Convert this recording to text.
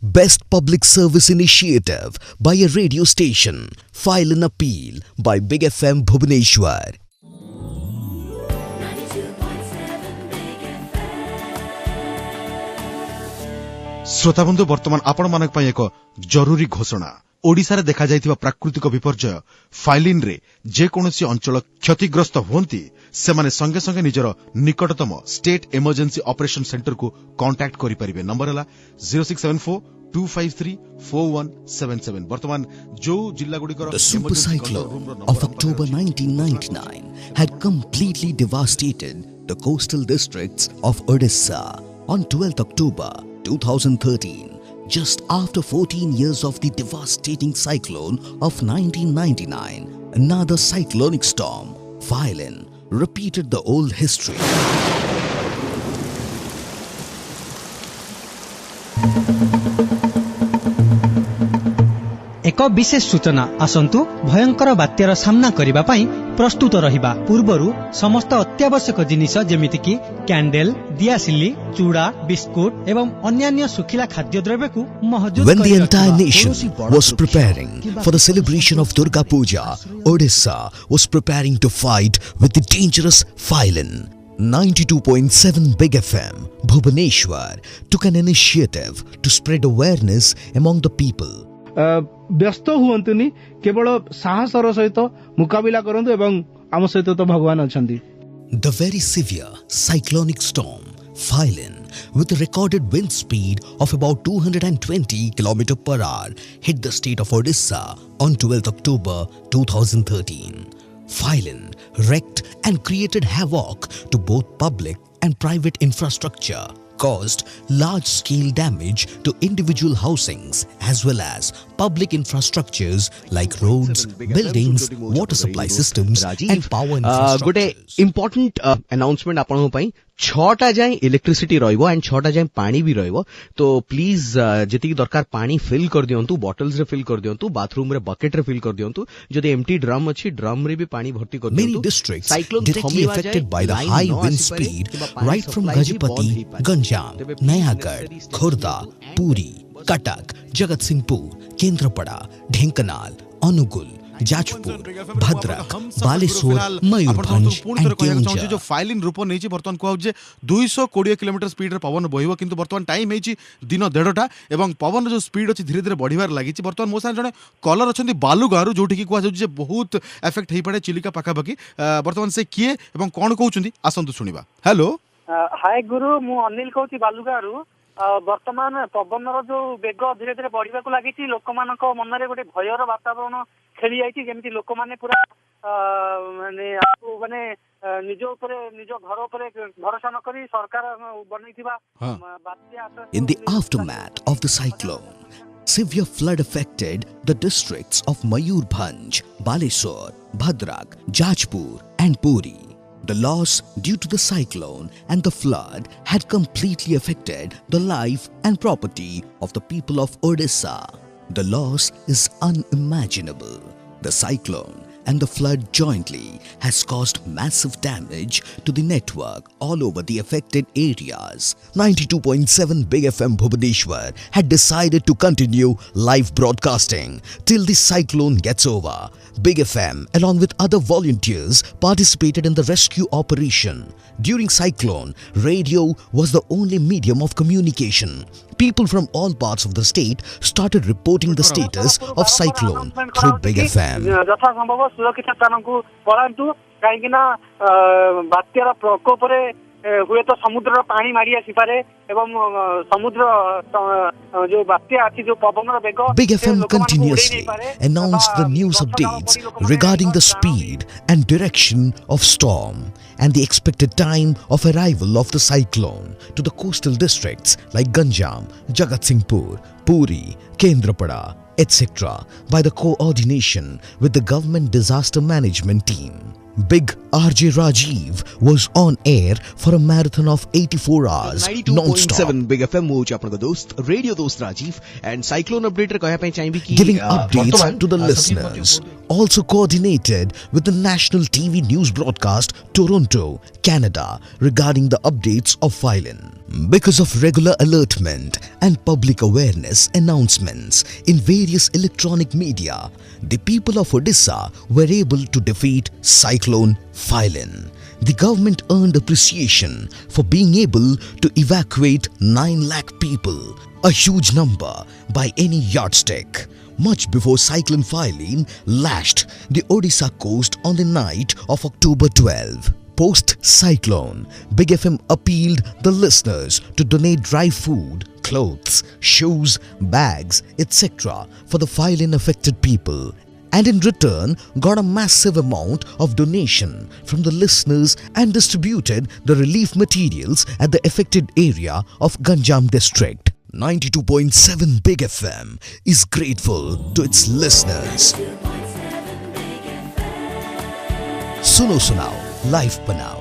Best Public Service Initiative by a radio station. File an appeal by Big FM Bhubaneswar. श्रोताबंधु वर्तमान आपण मानक पई एक जरूरी घोषणा। ओडिसा रे देखा जायतिबा प्राकृतिक विपर्यय फाइलिन रे जे कोनोसी अंचल क्षतिग्रस्त होंती से माने संगे संगे निजर निकटतम स्टेट इमरजेंसी ऑपरेशन सेंटर को कांटेक्ट करि परिबे। नंबर हला 0674-253-4177। वर्तमान जो जिल्ला गुडिकर The super cyclone of October 1999 had completely devastated the coastal districts of Odisha on 12th October 2013. Just after 14 years of the devastating cyclone of 1999, another cyclonic storm, Phylin, repeated the old history. एक विशेष सूचना आसंतु भयंकर बात्यार सामना करिबा पई प्रस्तुत रहिबा पूर्वरु समस्त अत्यावश्यक जिनिस जेमिति कि कैंडल, दियासिली, चूड़ा, बिस्कुट एवं अन्यान्य सुखिला खाद्य द्रव्य को मौजूद When the entire nation was preparing for the celebration of Durga Puja, Odisha was preparing to fight with the dangerous Phylin. 92.7 Big FM Bhubaneswar took an initiative to spread awareness among the people. व्यस्त हुअन्तुनी केवल साहसर सहित मुकाबिला करंतु एवं आम सहित तो भगवान अछंती। The very severe cyclonic storm, Phylin, with a recorded wind speed of about 220 km per hour, hit the state of Odisha on 12th October 2013. Phylin wrecked and created havoc to both public and private infrastructure, caused large-scale damage to individual housings as well as public infrastructures like roads, buildings, water supply systems and power infrastructures. गोटे important announcement आपन पई 6टा जाय electricity रहइबो and 6टा जाय पानी भी रहइबो। तो please जति दरकार पानी फिल कर दियंतु, बॉटल्स रे फिल कर दियंतु, बाथरूम रे बकेट रे फिल कर दियंतु, जदि एम्प्टी ड्रम अछि ड्रम रे भी पानी भर्ती कर दियंतु। Many districts directly affected by the high wind speed right from Gajapati, Ganjam, Nayagarh, Khurda, Puri, Cuttack, Jagatsinghpur, Kendrapada, Dhenkanal, Anugul, Jajpur, Bhadrak, Baleshwar, Mayurbhanj and Keonjhar. जो फाइलिन रूप नहीं बर्तमान कहू जे 220 किलोमीटर स्पीड रे पवन बहिबो, किंतु बर्तमान टाइम हेची दिन 1:30 एवं पवन जो स्पीड अछि धीरे धीरे बढ़िबार लागिछि। बर्तमान मो साथ जने कलर अछंती बालुगारू जोठी की कहू जे बहुत इफेक्ट हेई पड़े चिलिका पाखा पाखी। बर्तमान से किए एवं कोन कहउछंती आसंतु सुनिबा। हेलो हाय गुरु, मु अनिल कहूची बालुगारू। वर्तमान पवनर जो बेग धीरे धीरे बढ़िबा को लागिछि, लोक मानक मन रे गोटे भयर वातावरण खेली जाइछि। जेमिति लोक माने पूरा माने निज ऊपर निज घर ऊपर भरोसा न करी सरकार बनैथिबा बात्या। In the aftermath of the cyclone, severe flood affected the districts of Mayurbhanj, Baleswar, Bhadrak, Jajpur and Puri. The loss due to the cyclone and the flood had completely affected the life and property of the people of Odisha. The loss is unimaginable. The cyclone and the flood jointly has caused massive damage to the network all over the affected areas. 92.7 Big FM Bhubaneswar had decided to continue live broadcasting till the cyclone gets over. Big FM, along with other volunteers, participated in the rescue operation. During cyclone, radio was the only medium of communication. People from all parts of the state started reporting the status of cyclone through Big FM. यथा संभव सुरक्षित स्थान को पळांतु, काहेकि ना बात्यार प्रकोप रे हुए तो समुद्र पानी मारी आसी पारे एवं समुद्र जो बात्या अछि जो पवनर bag. Big FM continuously announced the news updates regarding the speed and direction of storm and the expected time of arrival of the cyclone to the coastal districts like Ganjam, Jagatsinghpur, Puri, Kendrapada, etc. by the coordination with the government disaster management team. Big RJ Rajiv was on air for a marathon of 84 hours non-stop, 92.7 Big FM ମୁଁ ହେଉଛି ଆପଣଙ୍କ ଦୋସ୍ତ radio ଦୋସ୍ତ Rajib and cyclone update ରେ କହିବା ପାଇଁ ଚାହିଁବି କି giving updates to the listeners. Also coordinated with the national TV news broadcast Toronto, Canada regarding the updates of Phylin. Because of regular alertment and public awareness announcements in various electronic media, the people of Odisha were able to defeat Cyclone Phylin. The government earned appreciation for being able to evacuate 9 lakh people, a huge number by any yardstick. Much before Cyclone Phylin lashed the Odisha coast on the night of October 12. Post-cyclone, Big FM appealed the listeners to donate dry food, clothes, shoes, bags, etc. for the Phylin-affected people, and in return got a massive amount of donation from the listeners and distributed the relief materials at the affected area of Ganjam district. 92.7 Big FM is grateful to its listeners. सुनो सुनाओ life बनाओ